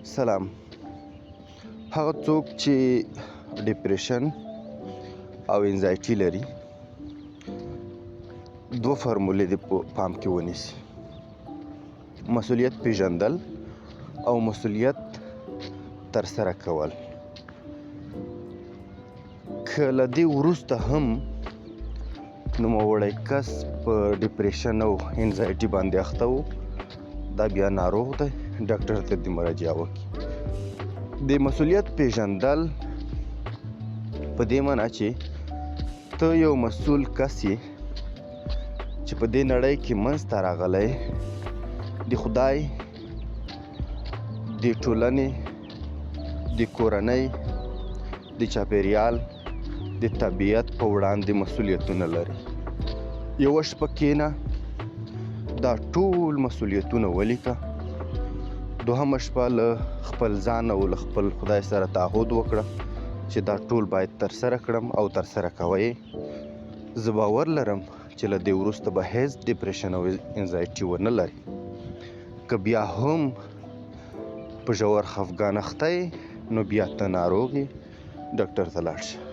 سلام. هغه څوک چې ډپریشن او انزایټي لري دوه فارمولې دې په پام کې ونیسي: مسؤلیت پیژندل او مسؤلیت ترسره کول. که له دې وروسته هم نوموړی کس په ډپریشن او انزایټي باندې اخته و، دا بیا ناروغ دی، ډاکټر ته دې مراجعه وکړي. د مسؤلیت پیژندل په دې معنا چې ته یو مسؤل کس یې چې په دې نړۍ کې منځته راغلی د خدای، د ټولنې، د کورنۍ، د چاپېریال، د طبیعت په وړاندې مسؤلیتونه لري. یوه شپه کښېنه، دا ټول مسؤلیتونه ولیکه. دوهمه شپه له خپل ځان او له خپل خدای سره تعهد وکړه چې دا ټول باید ترسره کړم او ترسره کوئ. زه باور لرم چې له دې وروسته به هیڅ ډپریشن او انزایټي ونه لري. که بیا هم په ژور خفګان اخته یې، نو بیا ته ناروغ یې، ډاکټر ته لاړ شه.